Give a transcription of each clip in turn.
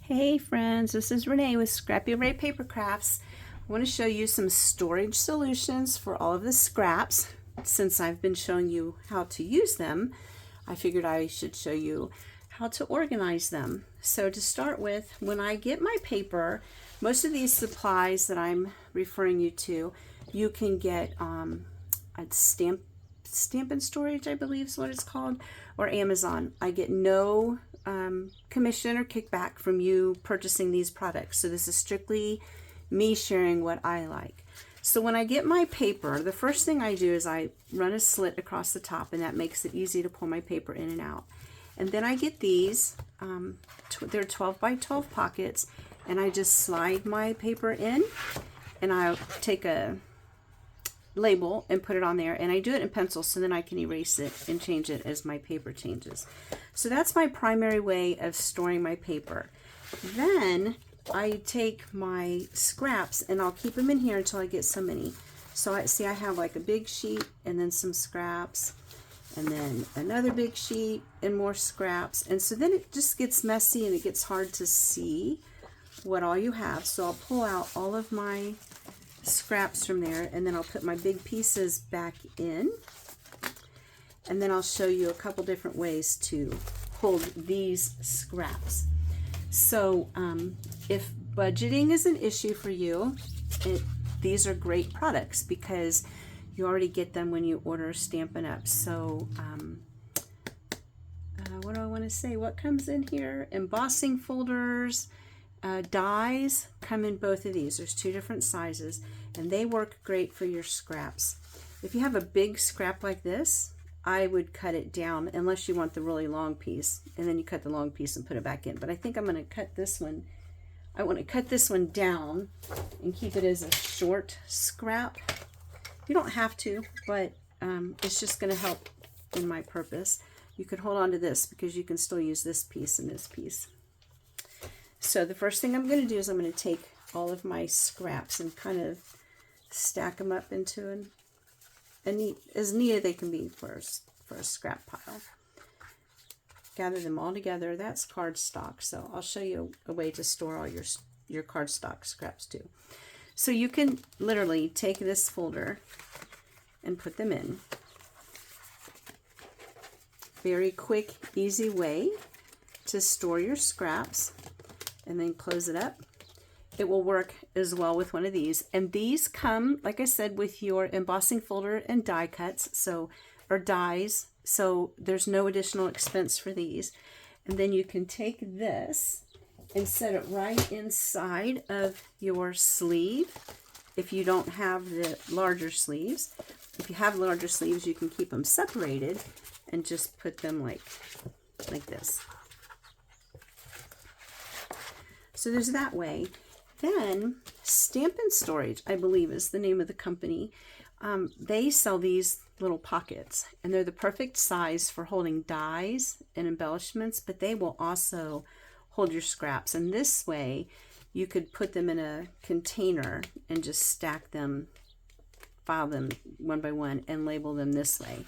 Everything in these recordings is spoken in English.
Hey friends, this is Renee with Scrappy Ray Paper Crafts. I want to show you some storage solutions for all of the scraps. Since I've been showing you how to use them, I figured I should show you how to organize them. So to start with, when I get my paper, most of these supplies that I'm referring you to, you can get at Stamp and Storage, I believe is what it's called, or Amazon. I get no commission or kickback from you purchasing these products. So this is strictly me sharing what I like. So when I get my paper, the first thing I do is I run a slit across the top, and that makes it easy to pull my paper in and out. And then I get these, they're 12 by 12 pockets, and I just slide my paper in, and I'll take a label and put it on there, and I do it in pencil so then I can erase it and change it as my paper changes. So that's my primary way of storing my paper. Then I take my scraps and I'll keep them in here until I get so many. So I have like a big sheet and then some scraps and then another big sheet and more scraps, and so then it just gets messy and it gets hard to see what all you have. So I'll pull out all of my scraps from there, and then I'll put my big pieces back in, and then I'll show you a couple different ways to hold these scraps. So if budgeting is an issue for you, these are great products because you already get them when you order Stampin' Up. So what do I want to say? What comes in here? Embossing folders. Dies come in both of these. There's two different sizes, and they work great for your scraps. If you have a big scrap like this, I would cut it down unless you want the really long piece, and then you cut the long piece and put it back in. But I think I'm going to cut this one. I want to cut this one down and keep it as a short scrap. You don't have to, but it's just going to help in my purpose. You could hold on to this because you can still use this piece and this piece. So the first thing I'm going to do is I'm going to take all of my scraps and kind of stack them up into as neat as they can be for a scrap pile. Gather them all together. That's cardstock. So I'll show you a way to store all your cardstock scraps too. So you can literally take this folder and put them in. Very quick, easy way to store your scraps. And then close it up. It will work as well with one of these. And these come, like I said, with your embossing folder and die cuts, or dies. So there's no additional expense for these. And then you can take this and set it right inside of your sleeve if you don't have the larger sleeves. If you have larger sleeves, you can keep them separated and just put them like this. So there's that way. Then Stamp and Storage, I believe is the name of the company. They sell these little pockets, and they're the perfect size for holding dies and embellishments, but they will also hold your scraps. And this way you could put them in a container and just stack them, file them one by one, and label them this way.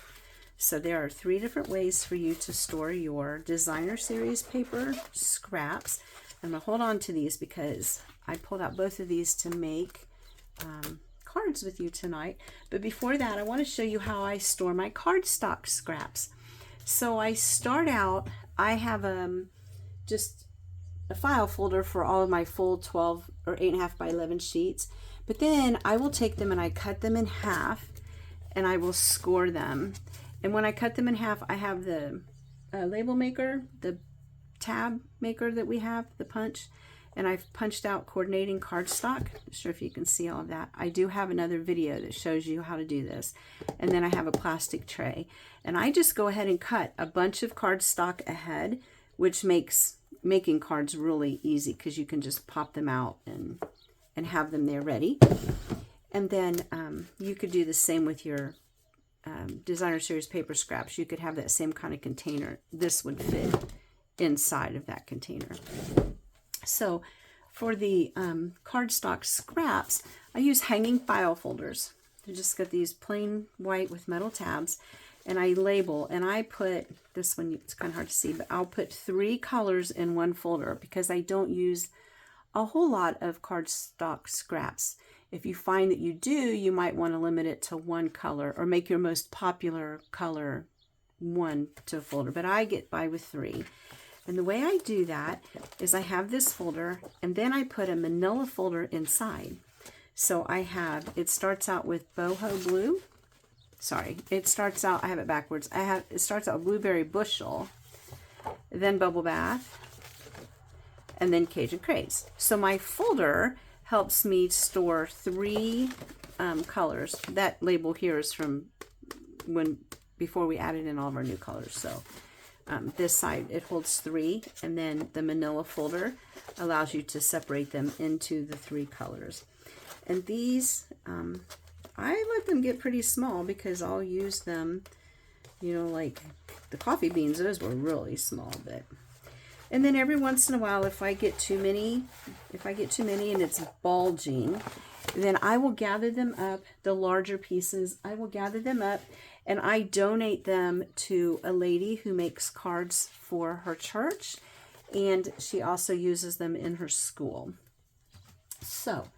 So there are 3 different ways for you to store your designer series paper scraps. I'm going to hold on to these because I pulled out both of these to make cards with you tonight. But before that, I want to show you how I store my cardstock scraps. So I start out, I have just a file folder for all of my full 12 or 8.5 by 11 sheets. But then I will take them and I cut them in half, and I will score them. And when I cut them in half, I have the label maker, the tab maker that we have, the punch, and I've punched out coordinating cardstock. Not sure if you can see all of that. I do have another video that shows you how to do this. And then I have a plastic tray, and I just go ahead and cut a bunch of cardstock ahead, which makes making cards really easy because you can just pop them out and have them there ready. And then you could do the same with your designer series paper scraps. You could have that same kind of container. This would fit inside of that container. So for the cardstock scraps, I use hanging file folders. I just got these plain white with metal tabs, and I label, and I put, this one, it's kind of hard to see, but I'll put 3 colors in one folder because I don't use a whole lot of cardstock scraps. If you find that you do, you might want to limit it to 1 color or make your most popular color 1 to a folder, but I get by with 3. And the way I do that is I have this folder, and then I put a manila folder inside. So I have, it starts out with boho blue. Sorry, it starts out, I have it backwards. It starts out blueberry bushel, then bubble bath, and then Cajun craze. So my folder helps me store 3 colors. That label here is from before we added in all of our new colors. So this side, it holds 3, and then the manila folder allows you to separate them into the 3 colors. And these, I let them get pretty small because I'll use them, you know, like the coffee beans, those were really small, but. And then every once in a while, if I get too many and it's bulging, then I will gather them up, the larger pieces, I will gather them up, and I donate them to a lady who makes cards for her church, and she also uses them in her school. So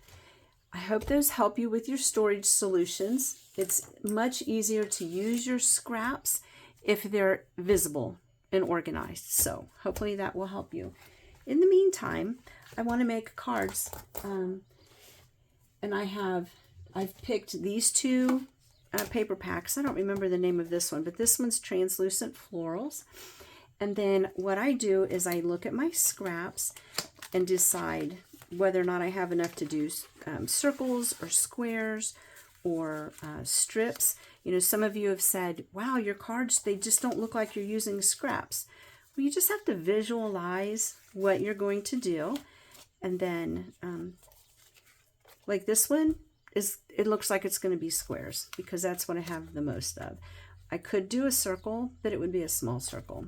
I hope those help you with your storage solutions. It's much easier to use your scraps if they're visible and organized. So hopefully that will help you. In the meantime, I want to make cards, and I've picked these 2 paper packs. I don't remember the name of this one, but this one's translucent florals. And then what I do is I look at my scraps and decide whether or not I have enough to do circles or squares or strips. You know, some of you have said, wow, your cards, they just don't look like you're using scraps. Well, you just have to visualize what you're going to do. And then, like this one, it looks like it's going to be squares because that's what I have the most of. I could do a circle, but it would be a small circle.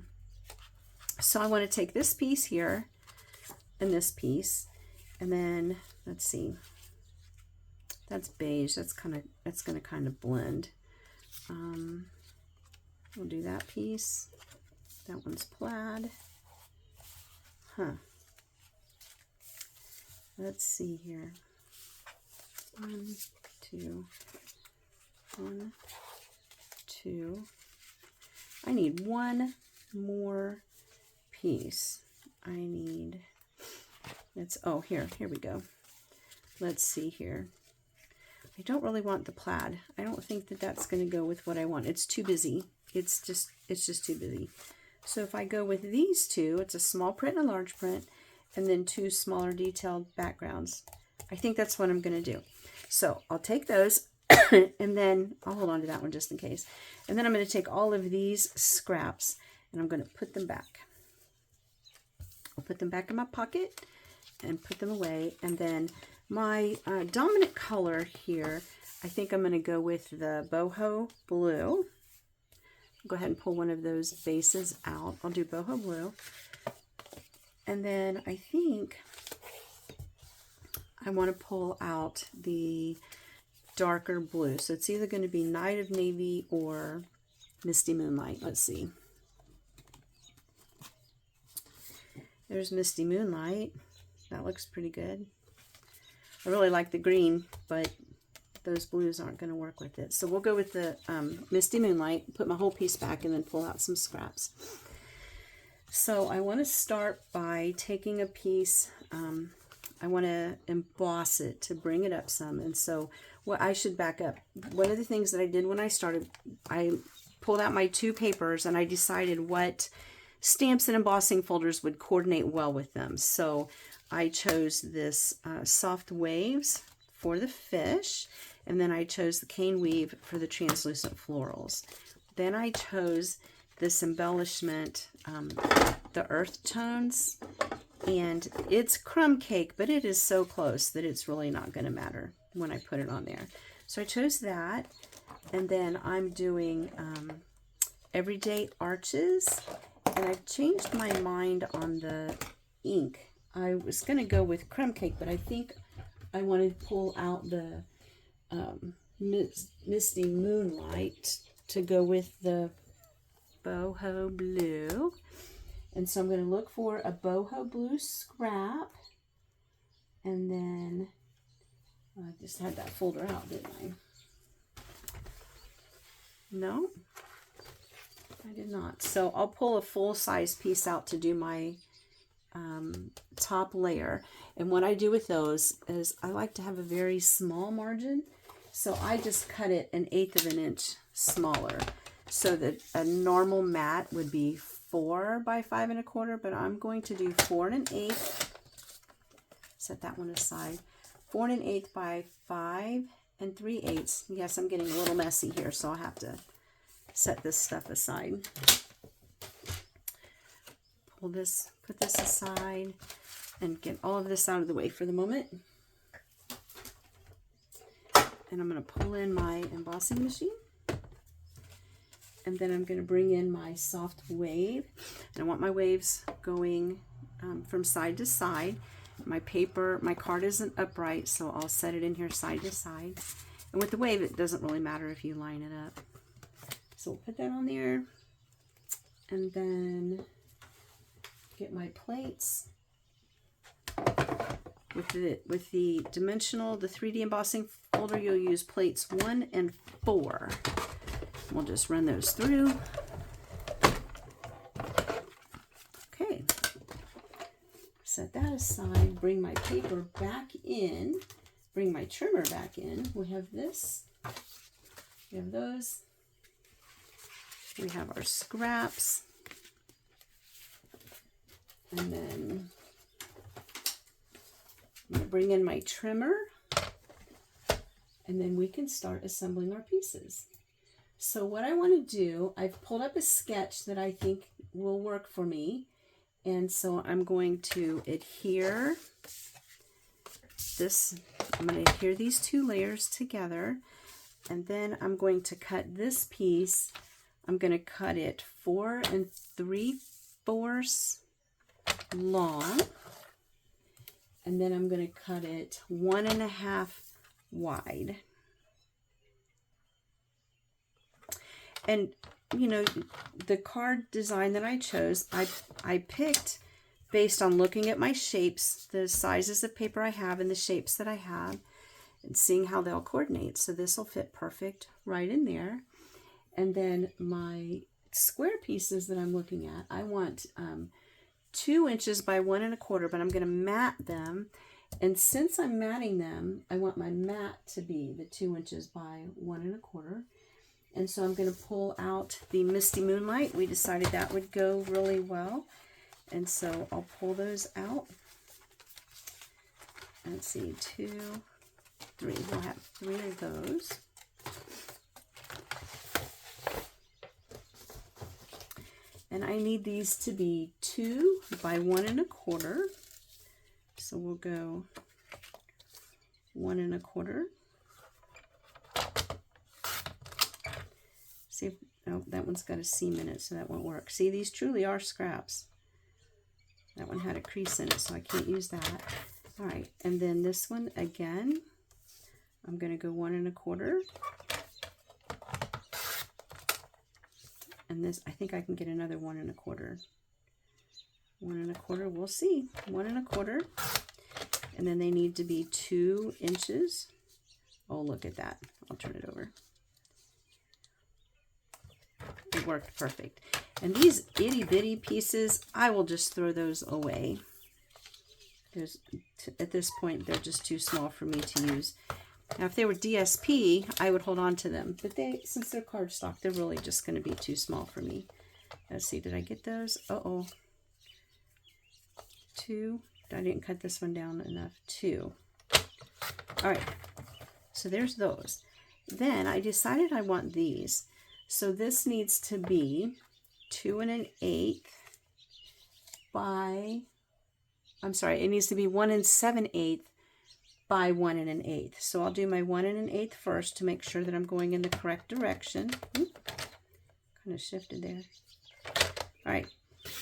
So I want to take this piece here and this piece, and then, let's see, that's beige. That's going to kind of blend. We'll do that piece. That one's plaid. Let's see here. 1, 2, 1, 2. I need 1 more piece. I need, here we go. Let's see here. I don't really want the plaid. I don't think that that's going to go with what I want. It's too busy. It's just too busy. So if I go with these 2, it's a small print and a large print, and then 2 smaller detailed backgrounds. I think that's what I'm going to do. So I'll take those, and then I'll hold on to that one just in case. And then I'm going to take all of these scraps, and I'm going to put them back. I'll put them back in my pocket and put them away, and then my dominant color here, I think I'm going to go with the boho blue. Go ahead and pull one of those bases out. I'll do boho blue. And then I think I want to pull out the darker blue. So it's either going to be Night of Navy or Misty Moonlight. Let's see. There's Misty Moonlight. That looks pretty good. I really like the green, but those blues aren't going to work with it. So we'll go with the Misty Moonlight, put my whole piece back, and then pull out some scraps. So I want to start by taking a piece, I want to emboss it to bring it up some. And so I should back up. One of the things that I did when I started, I pulled out my 2 papers and I decided what stamps and embossing folders would coordinate well with them. So I chose this Soft Waves for the fish, and then I chose the Cane Weave for the translucent florals. Then I chose this embellishment, the earth tones, and it's crumb cake, but it is so close that it's really not going to matter when I put it on there. So I chose that, and then I'm doing Everyday Arches, and I've changed my mind on the ink. I was going to go with crumb cake, but I think I want to pull out the Misty Moonlight to go with the boho blue. And so I'm going to look for a boho blue scrap. And then I just had that folder out, didn't I? No, I did not. So I'll pull a full-size piece out to do my top layer. And what I do with those is I like to have a very small margin. So I just cut it 1/8 of an inch smaller. So that a normal mat would be 4 by 5 1/4, but I'm going to do 4 1/8. Set that one aside. 4 1/8 by 5 3/8. Yes, I'm getting a little messy here, so I'll have to set this stuff aside. Pull this, put this aside, and get all of this out of the way for the moment. And I'm going to pull in my embossing machine. And then I'm going to bring in my soft wave. And I want my waves going from side to side. My paper, my card isn't upright, so I'll set it in here side to side. And with the wave, it doesn't really matter if you line it up. So we'll put that on there. And then get my plates. With the dimensional, the 3D embossing folder, you'll use plates 1 and 4. We'll just run those through. Okay. Set that aside. Bring my paper back in. Bring my trimmer back in. We have this. We have those. We have our scraps. And then I'm going to bring in my trimmer, and then we can start assembling our pieces. So what I want to do, I've pulled up a sketch that I think will work for me, and so I'm going to adhere this, I'm going to adhere these 2 layers together, and then I'm going to cut this piece. I'm going to cut it 4 3/4 long. And then I'm going to cut it 1 1/2 wide. And, you know, the card design that I chose, I picked based on looking at my shapes, the sizes of paper I have and the shapes that I have, and seeing how they'll coordinate. So this will fit perfect right in there. And then my square pieces that I'm looking at, I want 2 inches by 1 1/4, but I'm going to mat them. And since I'm matting them, I want my mat to be the 2 inches by 1 1/4. And so I'm going to pull out the Misty Moonlight. We decided that would go really well. And so I'll pull those out. Let's see, 2, 3. We'll have 3 of those. And I need these to be 2 by 1 1/4. So we'll go 1 1/4. See if, oh, that one's got a seam in it, so that won't work. See, these truly are scraps. That one had a crease in it, so I can't use that. All right, and then this one again, I'm going to go 1 1/4. And this, I think I can get another 1 1/4. 1 1/4, we'll see. 1 1/4. And then they need to be 2 inches. Oh, look at that. I'll turn it over. It worked perfect. And these itty bitty pieces, I will just throw those away. At this point, they're just too small for me to use. Now, if they were DSP, I would hold on to them. But since they're cardstock, they're really just going to be too small for me. Let's see, did I get those? Uh-oh. 2. I didn't cut this one down enough. 2. All right. So there's those. Then I decided I want these. So this needs to be 2 1/8 by, I'm sorry, it needs to be 1 7/8 by 1 1/8. So I'll do my 1 1/8 first to make sure that I'm going in the correct direction. Kind of shifted there. All right,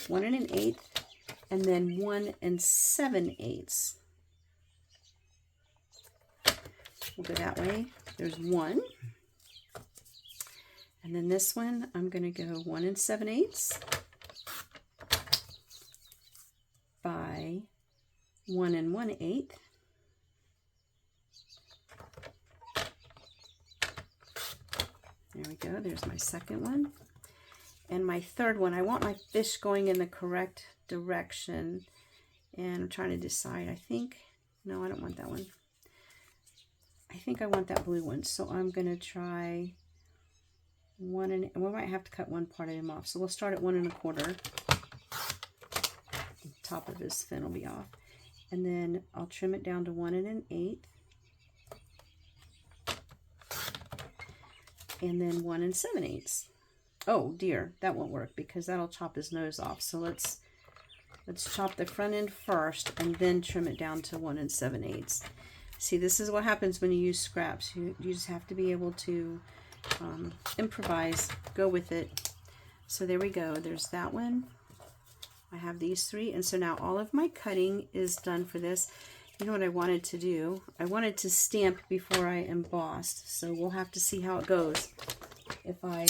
1 1/8, and then 1 7/8. We'll go that way. There's 1. And then this one, I'm going to go 1 7/8 by 1 1/8. There we go. There's my second one. And my third one, I want my fish going in the correct direction. And I'm trying to decide. I think, no, I don't want that one. I think I want that blue one. So I'm going to try 1 and we might have to cut one part of him off. So we'll start at 1 1/4. The top of his fin will be off. And then I'll trim it down to 1 1/8. And then 1 7/8. Oh dear, that won't work because that'll chop his nose off. So let's chop the front end first and then trim it down to 1 7/8. See, this is what happens when you use scraps. You just have to be able to improvise, go with it. So there we go. There's that one. I have these 3. And so now all of my cutting is done for this. You know what I wanted to do? I wanted to stamp before I embossed. So we'll have to see how it goes. If I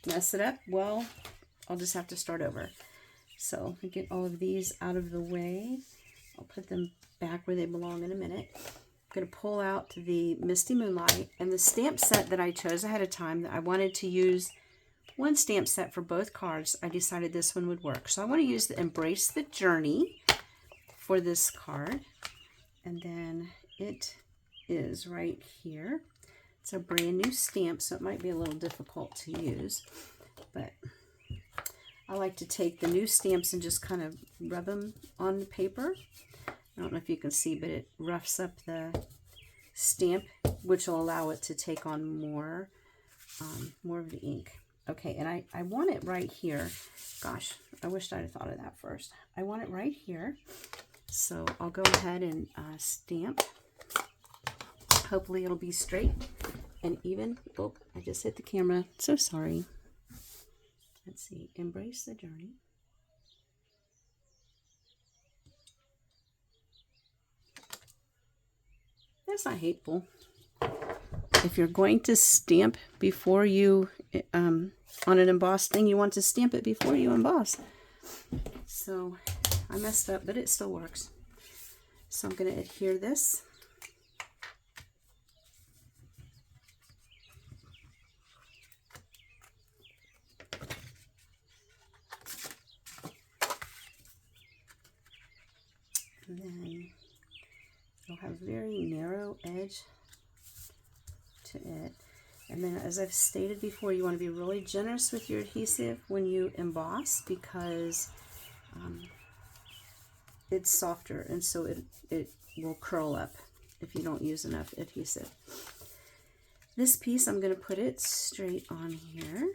mess it up, well, I'll just have to start over. So I get all of these out of the way. I'll put them back where they belong in a minute. I'm going to pull out the Misty Moonlight. And the stamp set that I chose ahead of time, that I wanted to use one stamp set for both cards, I decided this one would work. So I want to use the Embrace the Journey for this card. And then it is right here. It's a brand new stamp, so it might be a little difficult to use. But I like to take the new stamps and just kind of rub them on the paper. I don't know if you can see, but it roughs up the stamp, which will allow it to take on more of the ink. Okay, and I want it right here. Gosh, I wished I'd have thought of that first. I want it right here. So I'll go ahead and stamp. Hopefully it'll be straight and even. Oh, I just hit the camera. So sorry. Let's see. Embrace the Journey. That's not hateful. If you're going to stamp before you, on an embossed thing, you want to stamp it before you emboss. So I messed up, but it still works. So I'm going to adhere this. And then you'll have a very narrow edge to it. And then, as I've stated before, you want to be really generous with your adhesive when you emboss, because it's softer, and so it will curl up if you don't use enough adhesive. This piece, I'm going to put it straight on here.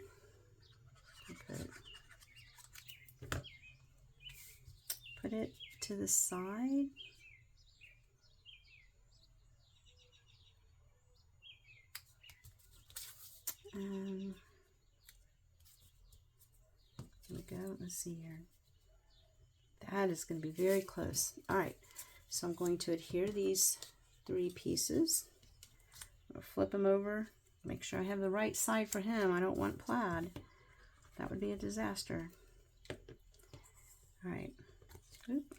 Put it to the side. Here we go. Let's see here. That is going to be very close. All right. So I'm going to adhere these 3 pieces. I'm going to flip them over. Make sure I have the right side for him. I don't want plaid. That would be a disaster. All right. Oop.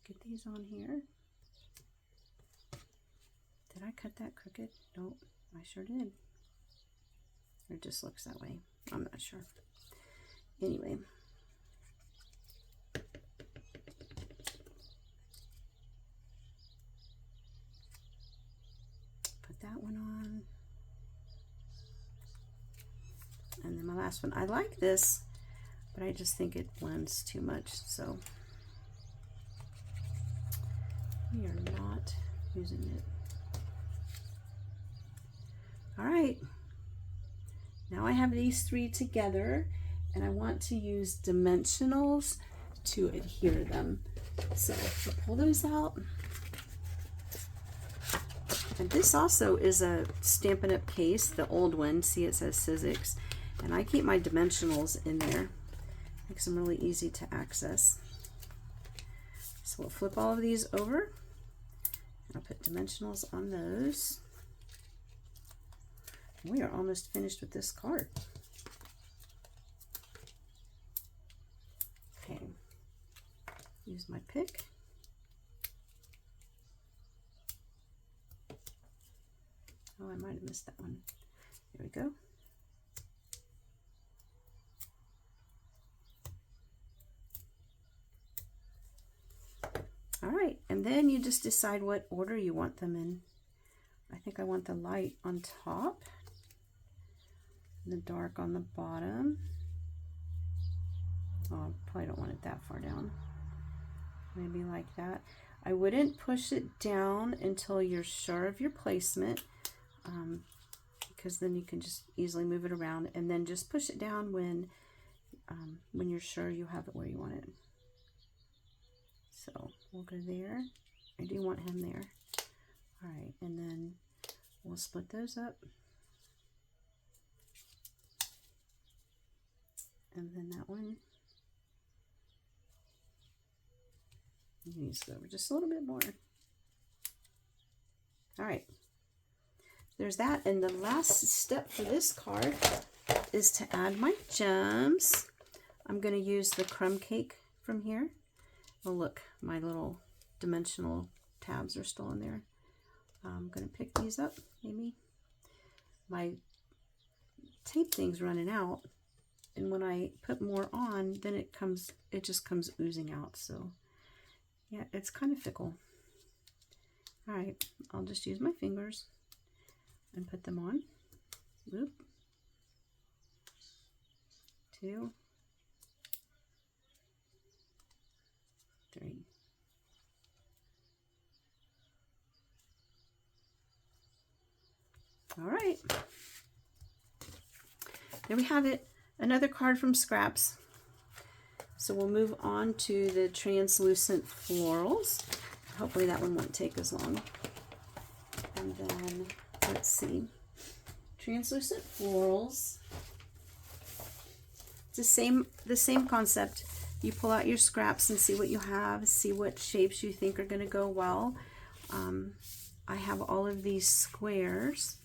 Get these on here. Did I cut that crooked? Nope, I sure did. It just looks that way. I'm not sure. Anyway. Put that one on. And then my last one. I like this, but I just think it blends too much. So we are not using it. All right, now I have these 3 together, and I want to use dimensionals to adhere them. So I'll pull those out. And this also is a Stampin' Up! Case, the old one. See, it says Sizzix. And I keep my dimensionals in there. Makes them really easy to access. So we'll flip all of these over, I'll put dimensionals on those. We are almost finished with this card. Okay, use my pick. Oh, I might have missed that one. There we go. All right, and then you just decide what order you want them in. I think I want the light on top, the dark on the bottom. Oh, I probably don't want it that far down. Maybe like that. I wouldn't push it down until you're sure of your placement, because then you can just easily move it around, and then just push it down when you're sure you have it where you want it. So we'll go there. I do want him there. All right, and then we'll split those up. And then that one. You need to go over just a little bit more. All right. There's that. And the last step for this card is to add my gems. I'm going to use the crumb cake from here. Oh, look, my little dimensional tabs are still in there. I'm going to pick these up, maybe. My tape thing's running out, and when I put more on, then it just comes oozing out. So, yeah, it's kind of fickle. All right, I'll just use my fingers and put them on. Whoop. 2, 3. All right. There we have it. Another card from Scraps. So we'll move on to the translucent florals. Hopefully that one won't take as long. And then, let's see. Translucent florals. It's the same concept. You pull out your scraps and see what you have, see what shapes you think are going to go well. I have all of these squares,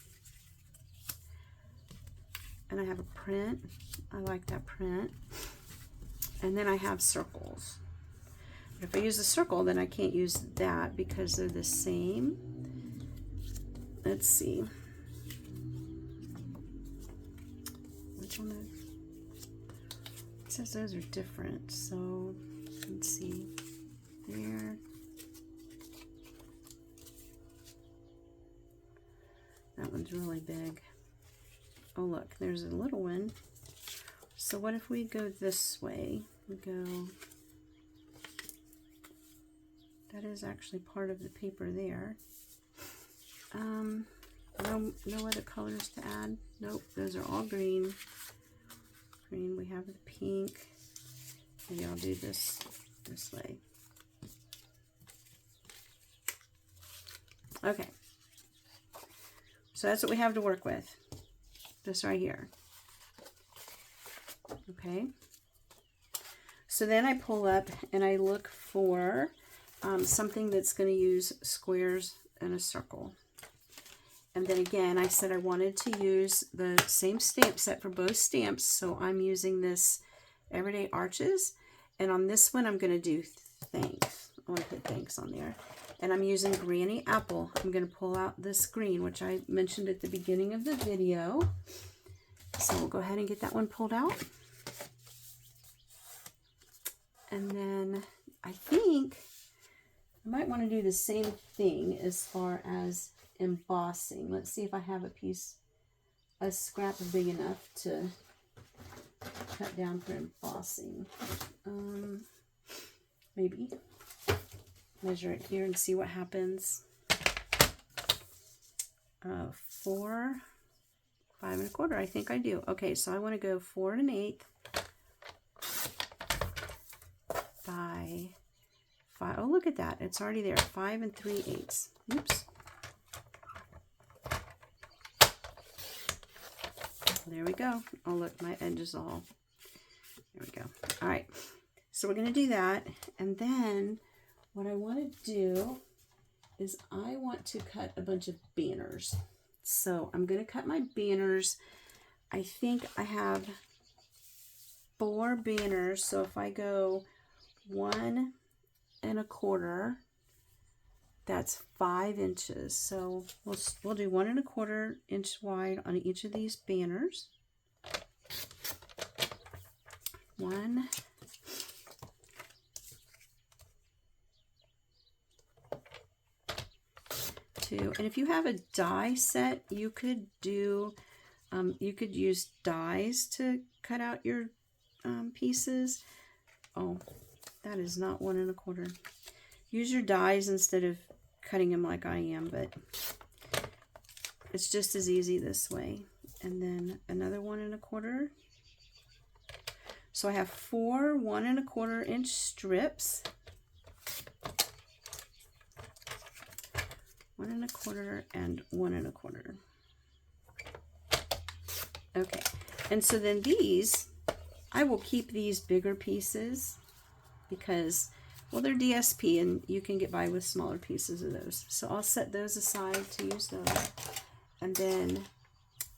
and I have a print. I like that print. And then I have circles. But if I use a circle, then I can't use that because they're the same. Let's see. Which one is? It says those are different, so let's see. There. That one's really big. Oh look, there's a little one. So what if we go this way? We go, that is actually part of the paper there. No other colors to add. Nope, those are all green. Green, we have the pink. Maybe I'll do this way. Okay. So that's what we have to work with. This right here. Okay. So then I pull up and I look for something that's going to use squares and a circle. And then again, I said I wanted to use the same stamp set for both stamps, so I'm using this Everyday Arches. And on this one, I'm going to do thanks. I want to put thanks on there. And I'm using Granny Apple. I'm going to pull out this green, which I mentioned at the beginning of the video. So we'll go ahead and get that one pulled out. And then I think I might want to do the same thing as far as embossing. Let's see if I have a scrap big enough to cut down for embossing. Maybe. Measure it here and see what happens. 4, 5 1/4. I think I do. Okay, so I want to go 4 1/8 by 5. Oh, look at that. It's already there. 5 3/8. Oops. There we go. Oh, look, my edge is all. There we go. All right. So we're going to do that. And then what I want to do is I want to cut a bunch of banners. So I'm going to cut my banners. I think I have 4 banners. So if I go 1 1/4, that's 5 inches. So we'll do 1 1/4 inch wide on each of these banners. 1, 2, and if you have a die set, you could do, you could use dies to cut out your pieces. Oh, that is not 1 1/4. Use your dies instead of cutting them like I am, but it's just as easy this way. And then another 1 1/4. So I have 4 1 1/4 inch strips. 1 1/4 and 1 1/4. Okay, and so then these, I will keep these bigger pieces because, well, they're DSP and you can get by with smaller pieces of those. So I'll set those aside to use those. And then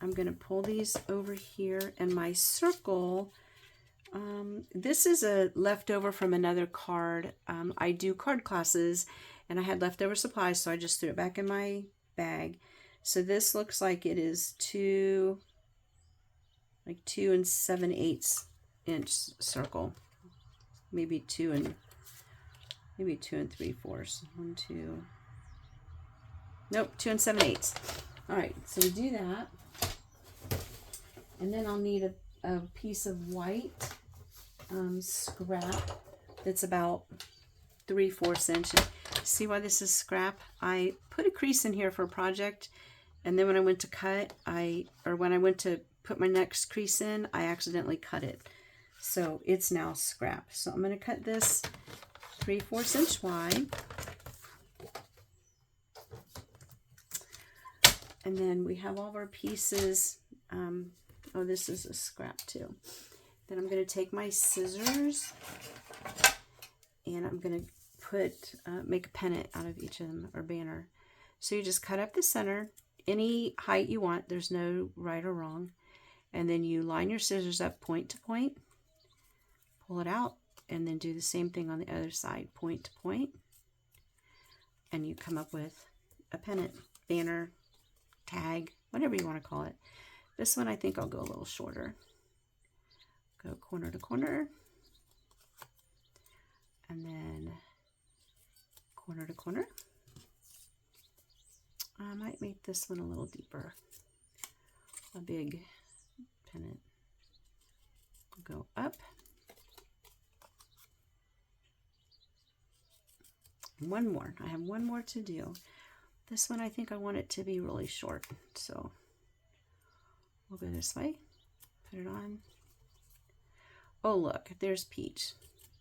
I'm going to pull these over here, and my circle, this is a leftover from another card. I do card classes and I had leftover supplies, so I just threw it back in my bag. So this looks like it is 2 7/8 inch circle, maybe 2 3/4. 1, 2, nope, 2 7/8. All right, so we do that, and then I'll need a piece of white scrap that's about 3/4 inches. See why this is scrap? I put a crease in here for a project, and then when I went to cut, when I went to put my next crease in, I accidentally cut it. So it's now scrap. So I'm going to cut this 3/4 inch wide. And then we have all of our pieces. Oh, this is a scrap too. Then I'm going to take my scissors and I'm going to make a pennant out of each of them, or banner. So you just cut up the center, any height you want. There's no right or wrong. And then you line your scissors up point to point, pull it out, and then do the same thing on the other side, point to point. And you come up with a pennant, banner, tag, whatever you want to call it. This one I think I'll go a little shorter. Go corner to corner, and then corner to corner. I might make this one a little deeper, a big pennant. Go up. One more. I have one more to do. This one I think I want it to be really short, so we'll go this way, put it on. Oh look, there's peach.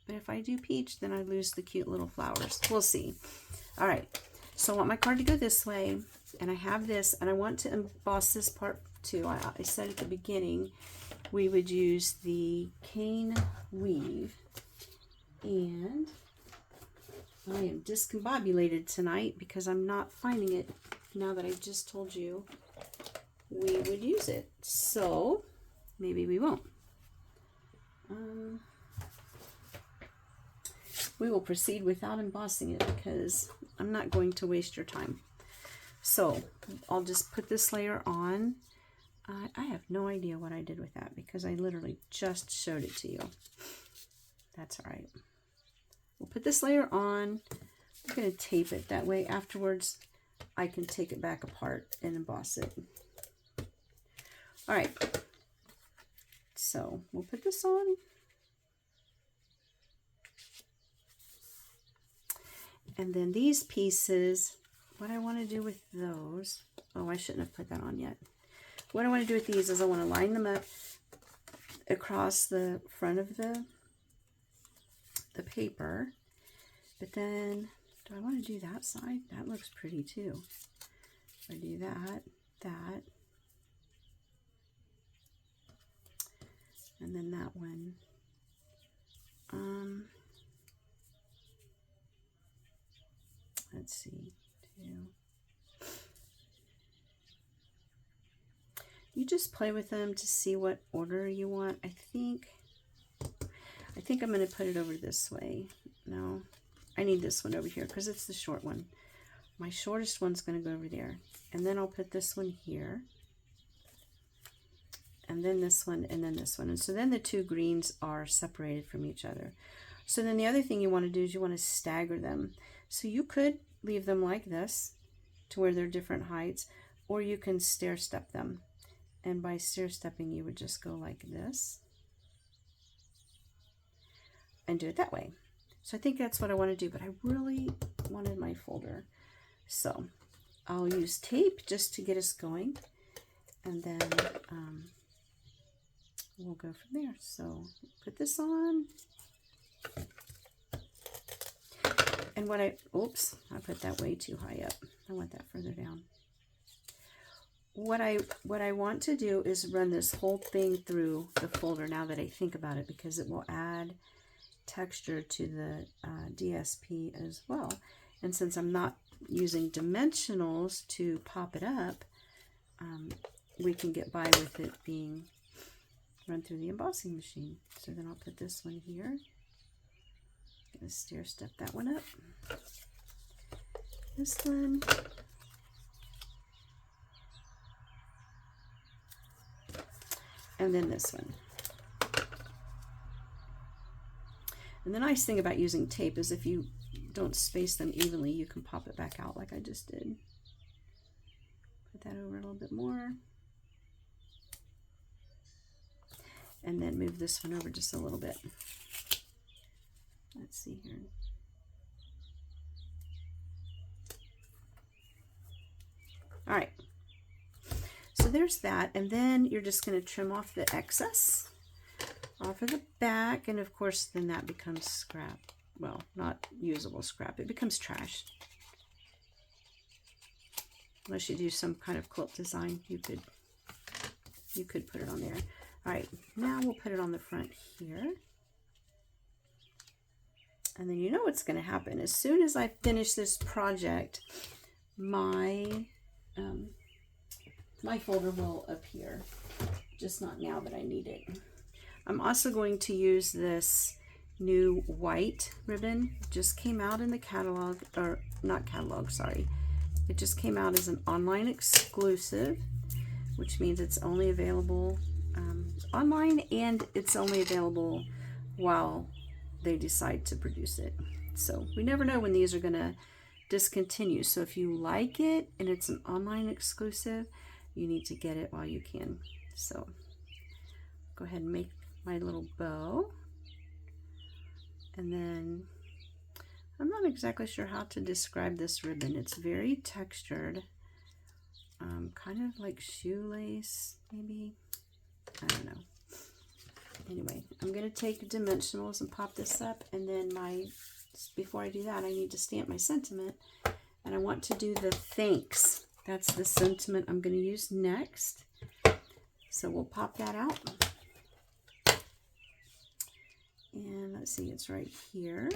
But if I do peach, then I lose the cute little flowers. We'll see. All right, so I want my card to go this way, and I have this, and I want to emboss this part too. I said at the beginning we would use the cane weave, and I am discombobulated tonight because I'm not finding it now that I just told you we would use it. So maybe we won't. We will proceed without embossing it because I'm not going to waste your time. So I'll just put this layer on. I have no idea what I did with that because I literally just showed it to you. That's all right. We'll put this layer on. I'm going to tape it. That way afterwards I can take it back apart and emboss it. All right. So we'll put this on. And then these pieces, what I want to do with those, oh, I shouldn't have put that on yet. What I want to do with these is I want to line them up across the front of the paper. But then, do I want to do that side? That looks pretty too. I do that, and then that one. Let's see, You just play with them to see what order you want. I think I'm going to put it over this way. No, I need this one over here because it's the short one. My shortest one's going to go over there. And then I'll put this one here. And then this one, and then this one. And so then the two greens are separated from each other. So then the other thing you want to do is you want to stagger them. So you could leave them like this to where they're different heights, or you can stair step them. And by stair stepping, you would just go like this and do it that way. So I think that's what I want to do, but I really wanted my folder. So I'll use tape just to get us going, and then we'll go from there. So put this on. And oops, I put that way too high up. I want that further down. What I want to do is run this whole thing through the folder now that I think about it, because it will add texture to the DSP as well. And since I'm not using dimensionals to pop it up, we can get by with it being run through the embossing machine. So then I'll put this one here. I'm gonna stair step that one up. This one. And then this one. And the nice thing about using tape is if you don't space them evenly, you can pop it back out like I just did. Put that over a little bit more. And then move this one over just a little bit. Let's see here. All right. So there's that, and then you're just going to trim off the excess off of the back, and of course then that becomes scrap. Well, not usable scrap, it becomes trash. Unless you do some kind of quilt design, you could put it on there. All right, now we'll put it on the front here. And then you know what's going to happen. As soon as I finish this project, my folder will appear, just not now that I need it. I'm also going to use this new white ribbon. It just came out in the catalog, or not catalog, sorry. It just came out as an online exclusive, which means it's only available online, and it's only available while they decide to produce it. So we never know when these are going to discontinue. So if you like it and it's an online exclusive, you need to get it while you can. So go ahead and make my little bow. And then I'm not exactly sure how to describe this ribbon. It's very textured, kind of like shoelace maybe. I don't know. Anyway, I'm going to take dimensionals and pop this up, and then before I do that, I need to stamp my sentiment, and I want to do the thanks. That's the sentiment I'm going to use next. So we'll pop that out. And let's see, it's right here.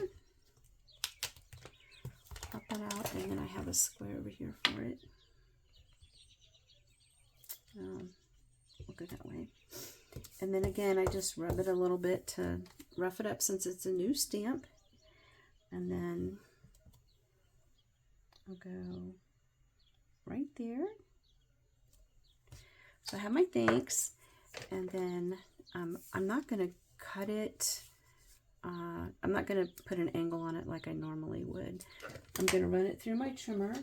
Pop that out, and then I have a square over here for it. We'll go that way. And then again, I just rub it a little bit to rough it up since it's a new stamp. And then I'll go right there. So I have my thanks, and then I'm not going to cut it. I'm not going to put an angle on it like I normally would. I'm going to run it through my trimmer,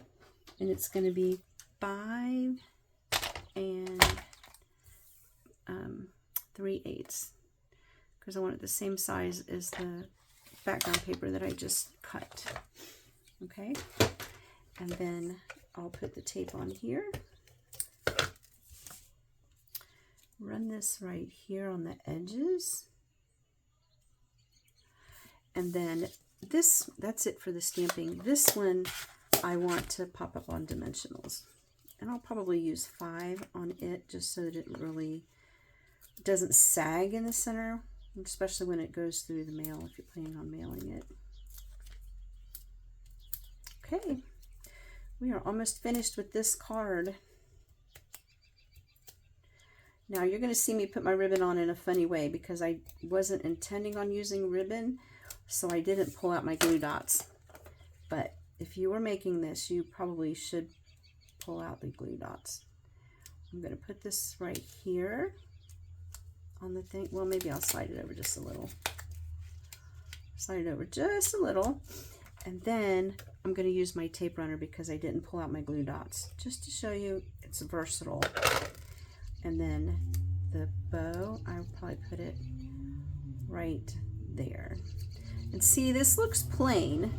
and it's going to be 5 3/8 because I want it the same size as the background paper that I just cut. Okay, and then I'll put the tape on here. Run this right here on the edges. And then that's it for the stamping. This one I want to pop up on dimensionals. And I'll probably use 5 on it just so that it really doesn't sag in the center, especially when it goes through the mail if you're planning on mailing it. Okay, We are almost finished with this card. Now you're going to see me put my ribbon on in a funny way because I wasn't intending on using ribbon, so I didn't pull out my glue dots. But if you were making this, you probably should pull out the glue dots. I'm going to put this right here on the thing. Well, maybe I'll slide it over just a little. Slide it over just a little. And then I'm going to use my tape runner because I didn't pull out my glue dots, just to show you it's versatile. And then the bow, I'll probably put it right there. And see, this looks plain.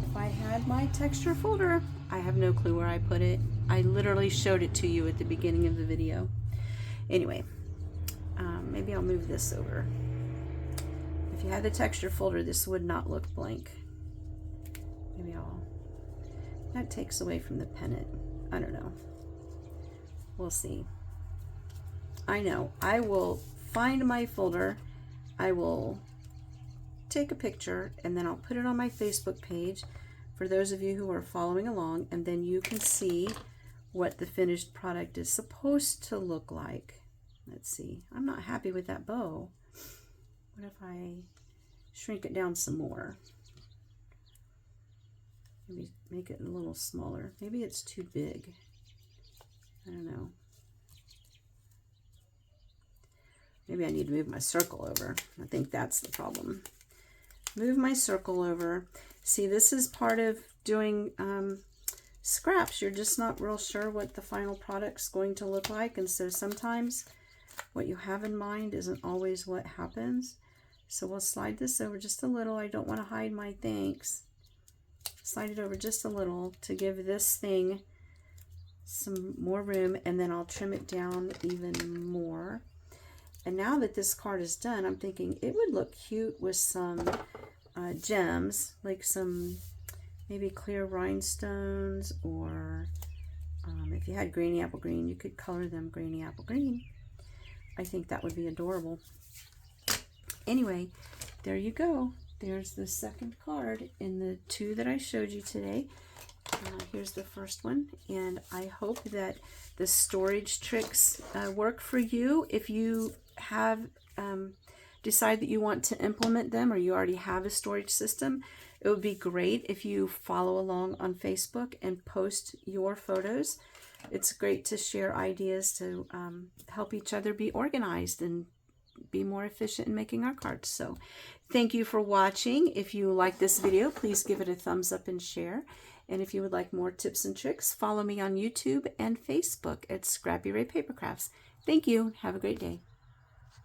If I had my texture folder, I have no clue where I put it. I literally showed it to you at the beginning of the video. Anyway, maybe I'll move this over. If you had the texture folder, this would not look blank. Maybe that takes away from the pennant. I don't know. We'll see. I know. I will find my folder. I will take a picture and then I'll put it on my Facebook page for those of you who are following along, and then you can see what the finished product is supposed to look like. Let's see. I'm not happy with that bow. What if I shrink it down some more? Maybe make it a little smaller. Maybe it's too big. I don't know. Maybe I need to move my circle over. I think that's the problem. Move my circle over. See, this is part of doing scraps. You're just not real sure what the final product's going to look like, and so sometimes what you have in mind isn't always what happens. So we'll slide this over just a little. I don't want to hide my thanks. Slide it over just a little to give this thing some more room, and then I'll trim it down even more. And now that this card is done, I'm thinking it would look cute with some gems, like some maybe clear rhinestones, or if you had granny apple green, you could color them granny apple green. I think that would be adorable. Anyway, there you go. There's the second card in the two that I showed you today. Here's the first one, and I hope that the storage tricks work for you. If you have decide that you want to implement them, or you already have a storage system, it would be great if you follow along on Facebook and post your photos. It's great to share ideas to help each other be organized and be more efficient in making our cards. So thank you for watching. If you like this video, please give it a thumbs up and share. And if you would like more tips and tricks, follow me on YouTube and Facebook at Scrappy Ray Paper Crafts. Thank you. Have a great day.